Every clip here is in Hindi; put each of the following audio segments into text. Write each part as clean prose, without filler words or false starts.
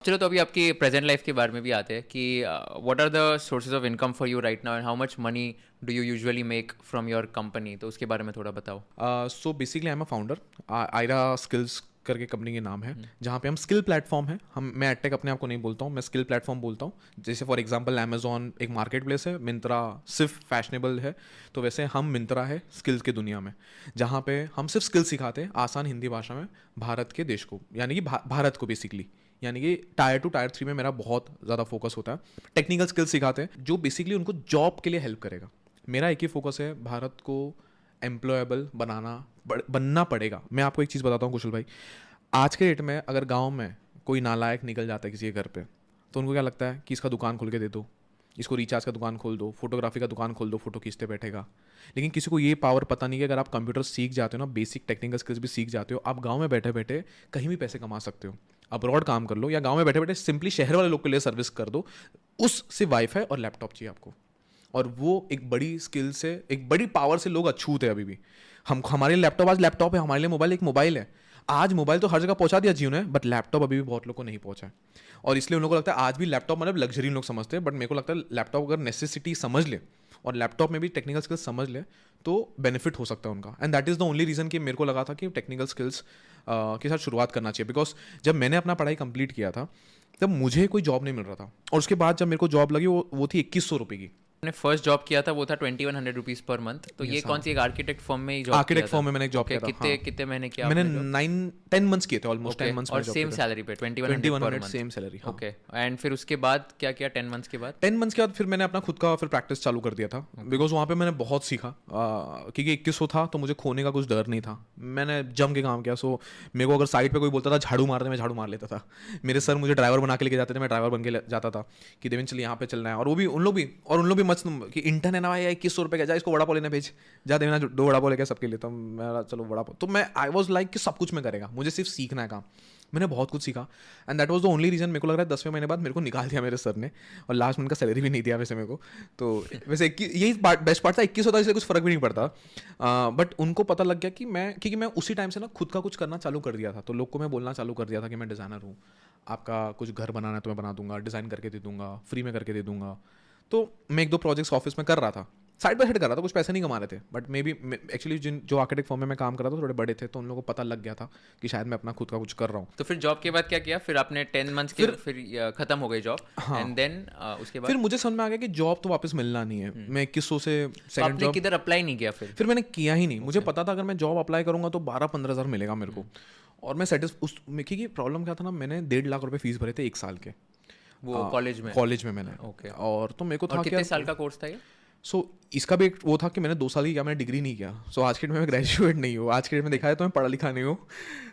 चलो तो अभी आपकी प्रेजेंट लाइफ के बारे में भी आते हैं कि what are the sources of income for you right now and how much money do you usually make from your company, तो उसके बारे में थोड़ा बताओ। So basically I am a founder. Ayra skills करके कंपनी के नाम है, जहाँ पे हम स्किल प्लेटफॉर्म है। मैं एडटेक अपने आप को नहीं बोलता हूँ, मैं स्किल प्लेटफॉर्म बोलता हूँ। जैसे फॉर एग्जांपल अमेजॉन एक मार्केट प्लेस है, मिंत्रा सिर्फ फैशनेबल है, तो वैसे हम मिंत्रा है स्किल्स की दुनिया में, जहाँ पे हम सिर्फ स्किल सिखाते हैं आसान हिंदी भाषा में भारत के देश को, यानी कि भारत को बेसिकली। यानी कि टायर 2 टायर 3 में मेरा बहुत ज़्यादा फोकस होता है। टेक्निकल स्किल्स सिखाते हैं जो बेसिकली उनको जॉब के लिए हेल्प करेगा। मेरा एक ही फोकस है, भारत को एम्प्लॉयबल बनना पड़ेगा। मैं आपको एक चीज़ बताता हूँ कुशल भाई, आज के डेट में अगर गांव में कोई नालायक निकल जाता है किसी के घर पे, तो उनको क्या लगता है कि इसका दुकान खोल के दे दो, इसको रिचार्ज का दुकान खोल दो, फोटोग्राफी का दुकान खोल दो, फोटो खींचते बैठेगा। लेकिन किसी को ये पावर पता नहीं कि अगर आप कंप्यूटर सीख जाते हो ना, बेसिक टेक्निकल स्किल्स भी सीख जाते हो, आप गांव में बैठे बैठे कहीं भी पैसे कमा सकते हो। अब्रॉड काम कर लो या गांव में बैठे बैठे सिंपली शहर वाले लोग के लिए सर्विस कर दो। उस से वाईफाई और लैपटॉप चाहिए आपको, और वो एक बड़ी स्किल से, एक बड़ी पावर से लोग अछूत है अभी भी। हम हमारे लिए लैपटॉप आज लैपटॉप है, हमारे लिए मोबाइल एक मोबाइल है। आज मोबाइल तो हर जगह पहुंचा दिया जियो ने, बट लैपटॉप अभी भी बहुत लोग को नहीं पहुंचा है। और इसलिए उन लोगों को लगता है आज भी लैपटॉप मतलब लग्जरी लोग समझते हैं, बट मेरे को लगता है लैपटॉप अगर नेसेसिटी समझ ले और लैपटॉप में भी टेक्निकल स्किल्स समझ ले तो बेनिफिट हो सकता है उनका। And that is the only reason कि मेरे को लगा था कि टेक्निकल स्किल्स के साथ शुरुआत करना चाहिए। बिकॉज जब मैंने अपना पढ़ाई कंप्लीट किया था तब मुझे कोई जॉब नहीं मिल रहा था, और उसके बाद जब मेरे को जॉब लगी वो थी 2100 रुपये की। मैंने फर्स्ट जॉब किया था वो था 2100 रुपीज़ पर मंथ। तो ये कौन सी एक आर्किटेक्ट फर्म में ही जॉब किया आर्किटेक्ट था? फॉर्म में मैंने एक जॉब Okay, किया था। कितने हाँ। कितने महीने किया मैंने आपने job? 9-10 मंथ्स किए थे, ऑलमोस्ट Okay, 10 मंथ्स और सेम सैलरी पे 2100 पर मंथ। Same salary. हाँ। ओके, एंड फिर उसके बाद क्या किया 10 मंथ्स के बाद? 10 मंथ्स के बाद फिर मैंने अपना खुद का फिर प्रैक्टिस चालू कर दिया था। बिकॉज वहाँ पे मैंने बहुत सीखा, क्योंकि 2100 था तो मुझे खोने का कुछ डर नहीं था। मैंने जम के काम किया। सो मेरे को अगर साइड पे कोई बोलता था झाड़ू मार दे, मैं झाड़ू मार लेता था। मेरे सर मुझे ड्राइवर बना के लेके जाते थे, मैं ड्राइवर बन के जाता था कि देवेंद्र चल यहाँ पे चलना है। और वो भी उन लोग भी मस्त कि इंटर्न है ना भाई, 2100 रुपये का, जा इसको वड़ा पाव लेने भेज, जा देवेंद्र 2 वड़ा पाव लेके सबके लिए। तो मेरा चलो वड़ा पाव, तो मैं आई वॉज लाइक कि सब कुछ मैं करेगा, मुझे सिर्फ सीखना है काम। मैंने बहुत कुछ सीखा and that was the only reason. मेरे को लग रहा है 10वें महीने बाद मेरे को निकाल दिया मेरे सर ने, और लास्ट में उनका सैलरी भी नहीं दिया वैसे मेरे को। तो वैसे यही बेस्ट पार्ट था, 21 होता इसलिए कुछ फर्क भी नहीं पड़ता। बट उनको पता लग गया कि क्योंकि मैं उसी टाइम से ना खुद का कुछ करना चालू कर दिया था, तो लोग को मैं बोलना चालू कर दिया था कि मैं डिज़ाइनर हूँ, आपका कुछ घर बनाना है तो मैं बना दूंगा, डिज़ाइन करके दे दूंगा, फ्री में करके दे दूंगा। तो मैं 1-2 प्रोजेक्ट्स ऑफिस में कर रहा था, साइड बाय साइड कर रहा था, कुछ पैसे नहीं कमा रहे थे। बट मे बी एक्चुअली जो आर्किटेक्ट फॉर्म में मैं काम कर रहा था थोड़े बड़े थे, तो उन लोगों को पता लग गया था कि शायद मैं अपना खुद का कुछ कर रहा हूँ। तो फिर जॉब के बाद क्या किया? फिर आपने 10 मंथ्स के फिर खत्म हो गई जॉब। हाँ। एंड देन उसके बाद फिर मुझे समझ में आ गया कि जॉब तो वापस मिलना नहीं है। मैं 2100 से तो सेकंड आपने जॉब किधर अप्लाई नहीं किया फिर? फिर मैंने किया ही नहीं। मुझे पता था अगर मैं जॉब अप्लाई करूंगा तो 12-15 हज़ार मिलेगा मेरे को, और मैं क्योंकि प्रॉब्लम क्या था ना, मैंने 1.5 लाख रुपए फीस भरे थे 1 साल के वो कॉलेज में? कॉलेज में मैंने। ओके। और तो मेरे को था और कि कितने साल का कोर्स था ये? सो इसका भी एक वो था कि मैंने 2 साल की किया, मैंने डिग्री नहीं किया। सो आज के डेट में मैं ग्रेजुएट नहीं हूँ, आज के डेट में देखा है तो मैं पढ़ा लिखा नहीं हूँ।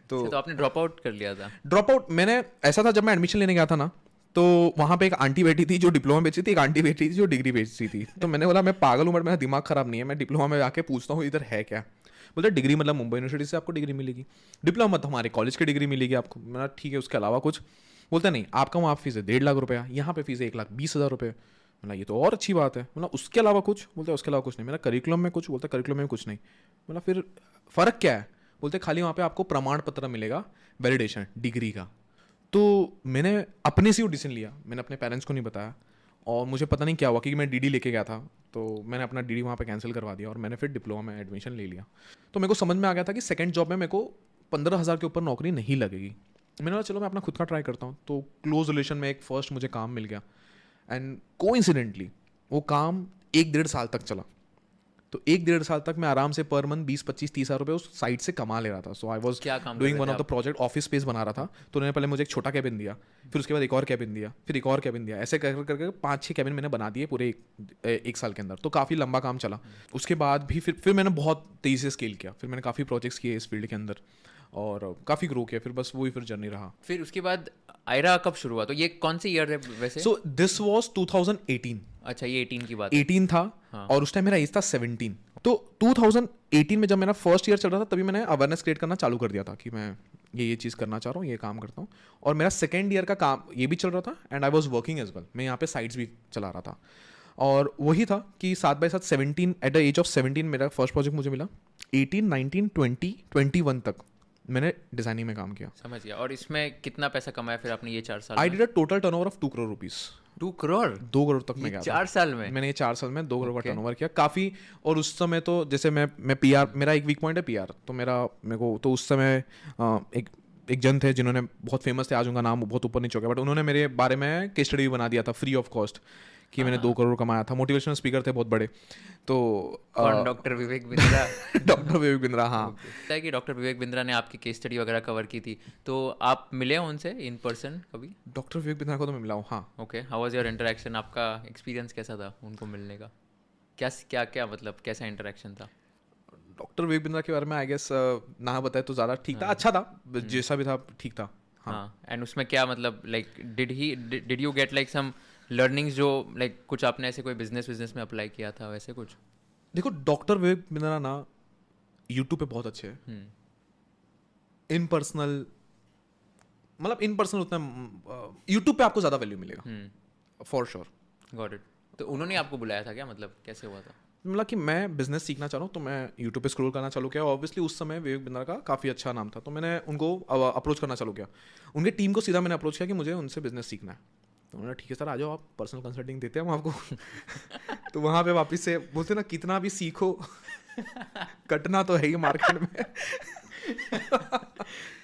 तो आपने ड्रॉप आउट कर लिया था? ड्रॉप आउट मैंने, ऐसा था जब मैं एडमिशन लेने गया था ना, तो वहाँ पे एक आंटी बैठी थी जो डिप्लोमा बेचती थी, एक आंटी बैठी थी जो डिग्री बेचती थी। तो मैंने बोला मैं पागल हूँ बट मेरा दिमाग खराब नहीं है, मैं डिप्लोमा में जाके पूछता हूँ इधर है क्या। बोलते डिग्री मतलब मुंबई यूनिवर्सिटी से आपको डिग्री मिलेगी, डिप्लोमा मतलब हमारे कॉलेज की डिग्री मिलेगी आपको। मैंने ठीक है, उसके अलावा कुछ? बोलते नहीं, आपका वहाँ फीस है 1.5 लाख रुपया, यहाँ पे फीस है 1,20,000 रुपये। बोला ये तो और अच्छी बात है। बोला उसके अलावा कुछ? बोलते उसके अलावा कुछ नहीं। मेरा करिकुलम में कुछ? बोलते करिकुलम में कुछ नहीं। बोला फिर फ़र्क क्या है? बोलते खाली वहाँ पे आपको प्रमाण पत्र मिलेगा, वैलिडेशन डिग्री का। तो मैंने अपने से ही डिसीजन लिया, मैंने अपने पेरेंट्स को नहीं बताया, और मुझे पता नहीं क्या हुआ क्योंकि मैं डीडी लेके गया था, तो मैंने अपना डीडी वहाँ पे कैंसिल करवा दिया और मैंने फिर डिप्लोमा में एडमिशन ले लिया। तो मेरे को समझ में आ गया था कि सेकंड जॉब में मेरे को 15,000 के ऊपर नौकरी नहीं लगेगी। मैंने बोला चलो मैं अपना खुद का ट्राई करता हूँ। तो क्लोज रिलेशन में एक फर्स्ट मुझे काम मिल गया, एंड कोइंसिडेंटली वो काम 1-1.5 साल तक चला। तो 1-1.5 साल तक मैं आराम से पर मंथ 20-25-30 हज़ार रुपये उस साइट से कमा ले रहा था। सो आई वॉज क्या काम डूइंग कर वन रहे ऑफ थे द प्रोजेक्ट, ऑफिस स्पेस बना रहा था। तो उन्होंने पहले मुझे एक छोटा कैबिन दिया, फिर उसके बाद एक और कैबिन दिया, फिर एक और कैबिन दिया, ऐसे कर करके 5-6 कैबिन मैंने बना दिए पूरे एक साल के अंदर। तो काफ़ी लंबा काम चला। उसके बाद भी फिर मैंने बहुत तेज़ी से स्केल किया, फिर मैंने काफ़ी प्रोजेक्ट्स किए इस फील्ड के अंदर और काफ़ी ग्रो किया। फिर बस वही फिर जर्नी रहा। फिर उसके बाद आयरा कब शुरू हुआ? तो ये कौन सी ईयर है वैसे? So this was 2018। अच्छा, ये 18 की बात है। 18 था। हाँ। और उस टाइम मेरा एज था 17। तो 2018 में जब मेरा फर्स्ट ईयर चल रहा था तभी मैंने अवेयरनेस क्रिएट करना चालू कर दिया था कि मैं ये चीज़ करना चाह रहा हूँ, ये काम करता हूँ। और मेरा सेकेंड ईयर का काम ये भी चल रहा था, and I was working as well. मैं यहाँ पे साइट्स भी चला रहा था। और वही था कि 7/7 17 एट द एज ऑफ 17 मेरा फर्स्ट प्रोजेक्ट मुझे मिला। 18, 19, 20, 21 तक मैंने डिजाइनिंग में काम किया। समझ गया। और इसमें कितना पैसा कमाया फिर आपने ये 4 साल आई में? Did a total turnover of 2 crore rupees. 2 crore 2 crore तक मैं ये गया था 4 साल में? मैंने ये 4 साल में 2 करोड़ का Okay. टर्नओवर किया काफ़ी। और उस समय तो जैसे मैं पीआर, मेरा एक वीक पॉइंट है पीआर, तो मेरे को तो उस समय एक जन थे जिन्होंने बहुत फेमस थे, आज उनका नाम बहुत ऊपर नीचे हो गया, बट उन्होंने मेरे बारे में केस स्टडी बना दिया था फ्री ऑफ कॉस्ट कि मैंने 2 करोड़ कमाया था। मोटिवेशनल स्पीकर थे बहुत बड़े। तो कौन? डॉक्टर विवेक बिंद्रा? डॉक्टर विवेक बिंद्रा, हाँ। पता है कि डॉक्टर विवेक बिंद्रा ने आपकी केस स्टडी वगैरह कवर की थी, तो आप मिले हो उनसे इन पर्सन कभी? डॉक्टर विवेक बिंद्रा को तो मैं मिला हूँ, हाँ। Okay, how was your interaction? आपका एक्सपीरियंस कैसा था उनको मिलने का? क्या क्या क्या मतलब कैसा इंटरेक्शन था? डॉक्टर विवेक बिंद्रा के बारे में आई गेस ना बताए तो ज़्यादा ठीक था, अच्छा था, जैसा भी था ठीक था। हाँ, एंड उसमें क्या मतलब like did you get like some learnings जो लाइक कुछ आपने ऐसे कोई बिजनेस में अप्लाई किया था वैसे कुछ? देखो डॉक्टर विवेक बिंद्रा ना यूट्यूब पे बहुत अच्छे हैं, इन पर्सनल मतलब इन पर्सनल उतना यूट्यूब पे आपको ज़्यादा वैल्यू मिलेगा फॉर श्योर। Got it. तो उन्होंने आपको बुलाया था क्या? मतलब कैसे हुआ था? मतलब कि मैं बिजनेस सीखना चाह रहा हूँ तो मैं यूट्यूब पे स्क्रॉल करना चालू किया। ऑब्वियसली उस समय विवेक बिंद्रा का काफ़ी अच्छा नाम था, तो मैंने उनको अप्रोच करना चालू किया। उनके टीम को सीधा मैंने अप्रोच किया कि मुझे उनसे बिजनेस सीखना है। तो उन्होंने ठीक है सर आ जाओ, आप पर्सनल कंसल्टिंग देते हैं हम आपको। तो वहाँ पे वापस से बोलते ना कितना भी सीखो कटना तो है ही मार्केट में।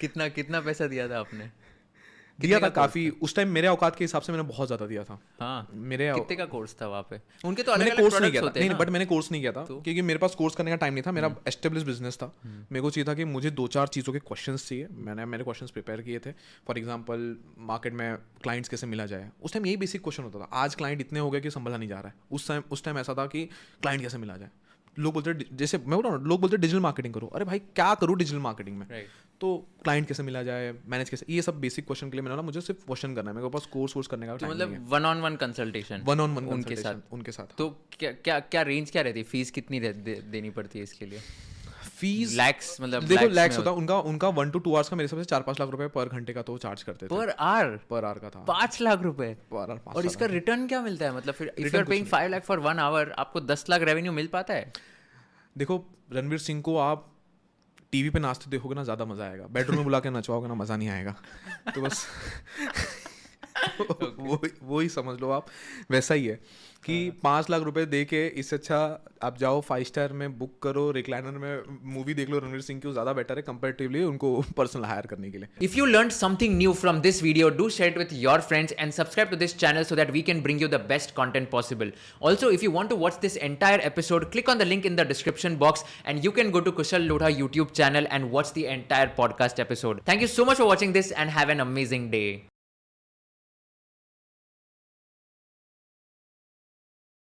कितना कितना पैसा दिया था आपने? दिया था काफ़ी, उस टाइम मेरे औकात के हिसाब से मैंने बहुत ज़्यादा दिया था। हाँ, मेरे कितने का कोर्स था वहाँ पे? उनके तो अलग मैंने अलग कोर्स नहीं प्रोडक्ट्स किया था, होते हैं नहीं ना? बट मैंने कोर्स नहीं किया था क्योंकि मेरे पास कोर्स करने का टाइम नहीं था। मेरा एस्टेब्लिश बिजनेस था, मेरे को चाहिए था कि मुझे 2-4 चीज़ों के क्वेश्चंस चाहिए। मैंने मेरे क्वेश्चंस प्रिपेयर किए थे। फॉर एग्जांपल मार्केट में क्लाइंट्स कैसे मिला जाए, उस टाइम यही बेसिक क्वेश्चन होता था। आज क्लाइंट इतने हो गए कि संभला नहीं जा रहा है, उस टाइम ऐसा था कि क्लाइंट कैसे मिला जाए। लोग बोलते जैसे मैं बोल रहा हूँ, लोग बोलते डिजिटल मार्केटिंग करो। अरे भाई क्या करूँ डिजिटल मार्केटिंग में? तो क्लाइंट कैसे मिला जाए, मैनेज कैसे, ये सब बेसिक क्वेश्चन के लिए मैंने बोला मुझे सिर्फ क्वेश्चन करना है, मेरे पास कोर्स करने का तो टाइम नहीं है। मतलब वन-ऑन-वन कंसल्टेशन? वन-ऑन-वन उनके साथ। तो क्या रेंज क्या रहती है? फीस कितनी देनी पड़ती है इसके लिए? फीस लैक्स मतलब देखो लैक्स होता है उनका 1 to 2 आवर्स का मेरे हिसाब से 4-5 लाख रुपए पर घंटे का तो चार्ज करते थे। पर आवर का था 5 लाख रुपए? पर आवर 5 और इसका रिटर्न क्या मिलता है? मतलब फिर if you Return are paying 5 lakh for 1 hour, आपको 10 लाख रेवेन्यू मिल पाता है? देखो रणवीर सिंह को आप टीवी पे नाचते देखोगे ना ज़्यादा मज़ा आएगा, बेडरूम में बुला के नचवाओगे ना मज़ा नहीं आएगा। तो बस वो ही समझ लो आप, वैसा ही है कि 5 लाख रुपए दे के इससे अच्छा आप जाओ 5 स्टार में बुक करो, रिक्लाइनर में मूवी देख लो रणवीर सिंह की, वो ज़्यादा बेटर है कंपेरेटिवली उनको पर्सनल हायर करने के लिए। If you learned something new from this video, do share it with your friends and subscribe to this channel so that we can bring you the best content possible. Also, if you want to watch this entire episode, click on the link in the description box and you can go to Kushal Lodha YouTube channel and watch the entire podcast episode. Thank you so much for watching this and have an amazing day.